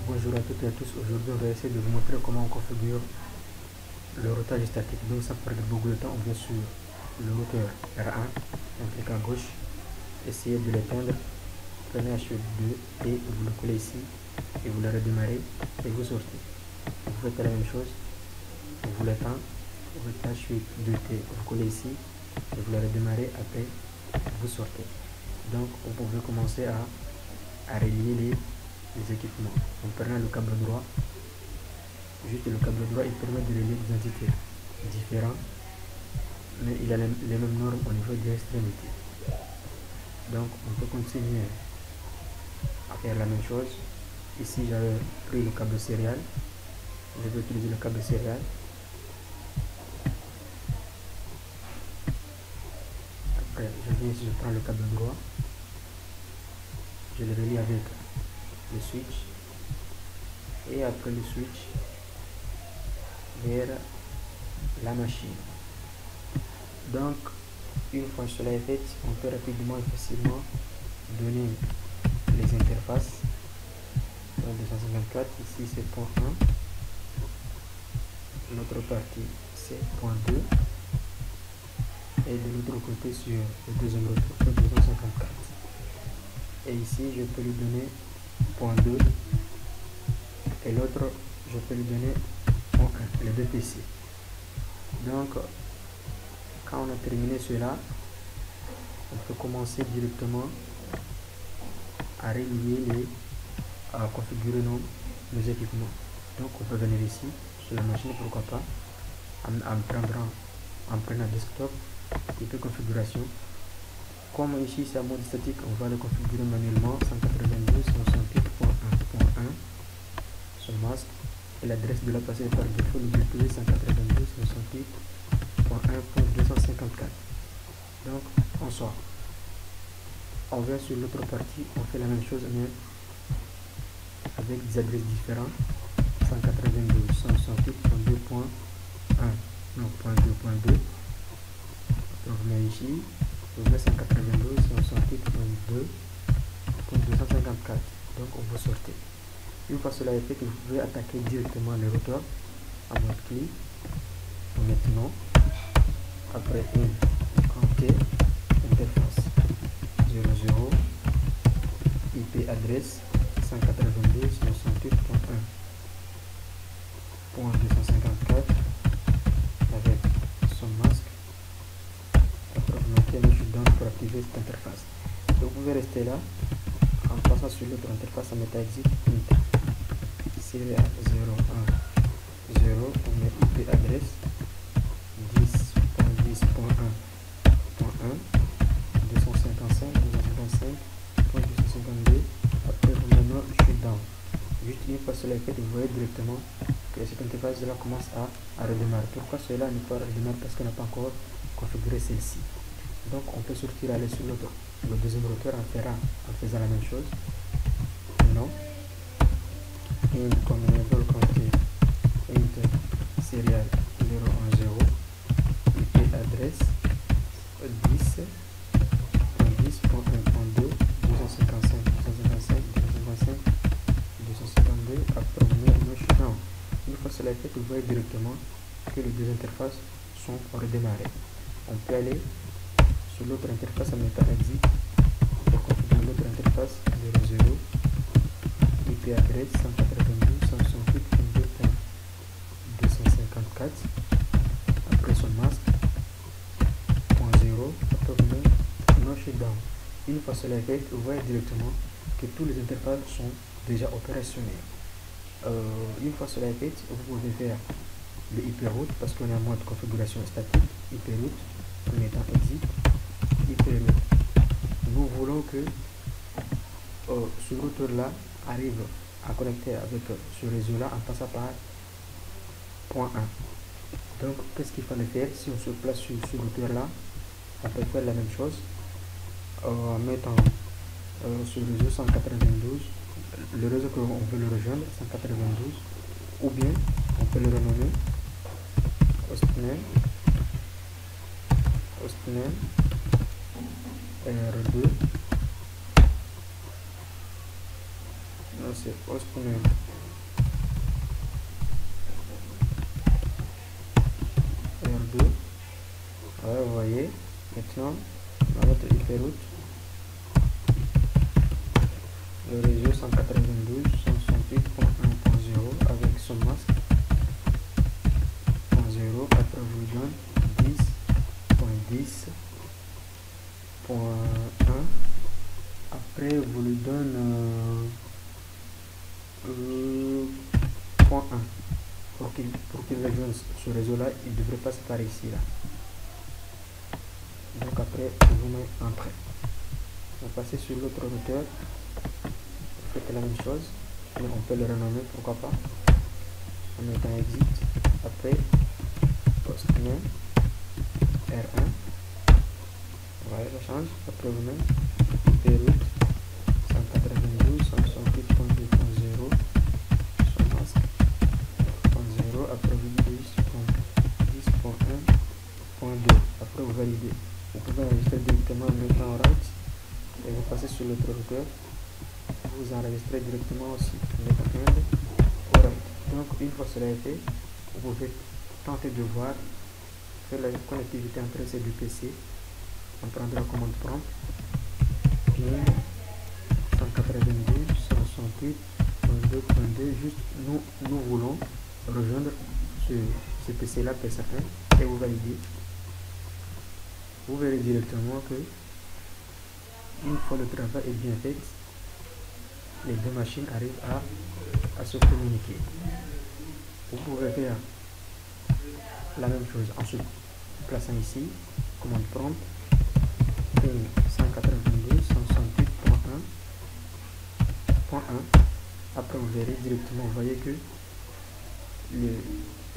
Bonjour à toutes et à tous, aujourd'hui on va essayer de vous montrer comment on configure le routage statique. Donc ça prend beaucoup de temps, on vient sur le routeur R1, on clique à gauche, essayez de l'éteindre, prenez H2 et vous le collez ici et vous le redémarrez et vous sortez. Vous faites la même chose, vous l'éteindre, vous faites H2T, vous collez ici et vous le redémarrez, après vous sortez. Donc vous pouvez commencer à relier les équipements. En prenant le câble droit, juste le câble droit, il permet de relier des entités différentes, mais il a les mêmes normes au niveau des extrémités. Donc on peut continuer à faire la même chose. Ici j'avais pris le câble sérial, je vais utiliser le câble sérial. Après je viens ici, je prends le câble droit, je le relie avec le switch et après le switch vers la machine. Donc une fois cela est fait, on peut rapidement et facilement donner les interfaces. Donc 254, ici c'est point 1, l'autre partie c'est point 2 et de l'autre côté sur le deuxième routeur 254. Et ici je peux lui donner point 2 et l'autre je peux lui donner point 1, les deux PC. Donc quand on a terminé cela, on peut commencer directement à relier à configurer nos équipements. Donc on peut venir ici sur la machine, pourquoi pas, en prenant desktop, IP configuration. Comme ici c'est en mode statique, on va le configurer manuellement 192.168.1.1 son masque et l'adresse de la place est par défaut le DP 192.168.1.254. Donc on sort, on vient sur l'autre partie, on fait la même chose mais avec des adresses différentes. 192.168.2.1, non, .2.2. On met ici, on met 192.168.2.254. Donc on va sortir. Une fois cela est fait, vous pouvez attaquer directement le routeur en mode clé. Maintenant, après une enquête, interface 00, IP adresse 192.168.1.254 avec son masque. Après vous mettez le shutdown pour activer cette interface. Donc vous pouvez rester là en passant sur l'autre interface en mettant exit enter. Serial 010, on met IP adresse 10.10.1.1 255.255.252. après vous mettez shutdown. Juste une fois cela est fait, vous voyez directement que cette interface là commence à redémarrer. Pourquoi cela n'est pas redémarrer? Parce qu'on n'a pas encore configuré celle-ci. Donc on peut sortir, aller sur le deuxième routeur en faisant la même chose. Non. In combinable compter enter serial 010, IP adresse 10.10.1.2 255.255.252. après on met le shutdown. Une fois cela est fait, vous voyez directement que les deux interfaces sont redémarrées. On peut aller sur l'autre interface en mettant exit pour configurer l'autre interface 00, IP adresse 192.168.2.254, après son masque .0, après vous mettez no shutdown. Une fois cela est fait, vous voyez directement que tous les interfaces sont déjà opérationnelles. Une fois cela est fait, vous pouvez faire le IP route parce qu'on est en mode configuration statique. IP route en mettant exit IP route. Nous voulons que ce routeur là arrive à connecter avec ce réseau là en passant par point 1. Donc qu'est-ce qu'il fallait faire? Si on se place sur ce routeur là, on peut faire la même chose en mettant sur le réseau 192, le réseau que on veut le rejoindre 192, ou bien on peut le renommer hostname R2, non c'est hostname Maintenant, dans notre IP route, le réseau 192.168.1.0 avec son masque 0, après vous donne 10.10.1, après vous lui donne point 1. Pour qu'il rejoigne ce réseau là, il devrait passer par ici là. Donc après vous mettez entrée. On va passer sur l'autre routeur, vous faites la même chose, mais on peut le renommer, pourquoi pas, en mettant exit, après postman R1, voilà, ça change, après vous mettez IP route 192.168.2.0, son masque 0, après vous dites 10.1.2, après vous validez. Vous pouvez enregistrer directement en mettant right et vous passez sur l'autre routeur, vous enregistrez directement aussi en mettant end au right. Donc une fois cela est fait, vous pouvez tenter de voir, faire la connectivité entre ces deux PC. On prendra la commande prompt ping 192.168.2.2. juste nous voulons rejoindre ce PC là, PC1, et vous validez. Vous verrez directement que une fois le travail est bien fait, les deux machines arrivent à se communiquer. Vous pouvez faire la même chose en se plaçant ici, commande prompt ping 192.168.1.1. après vous verrez directement, vous voyez que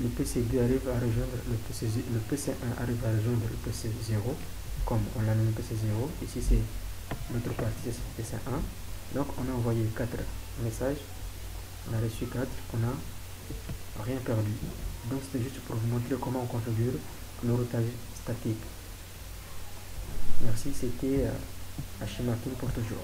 le PC2 arrive à rejoindre le PC1 arrive à rejoindre le PC0, comme on l'a nommé PC0. Ici c'est notre partie, c'est PC1. Donc on a envoyé 4 messages, on a reçu 4, on n'a rien perdu. Donc c'était juste pour vous montrer comment on configure le routage statique. Merci, c'était Hachimakin pour toujours.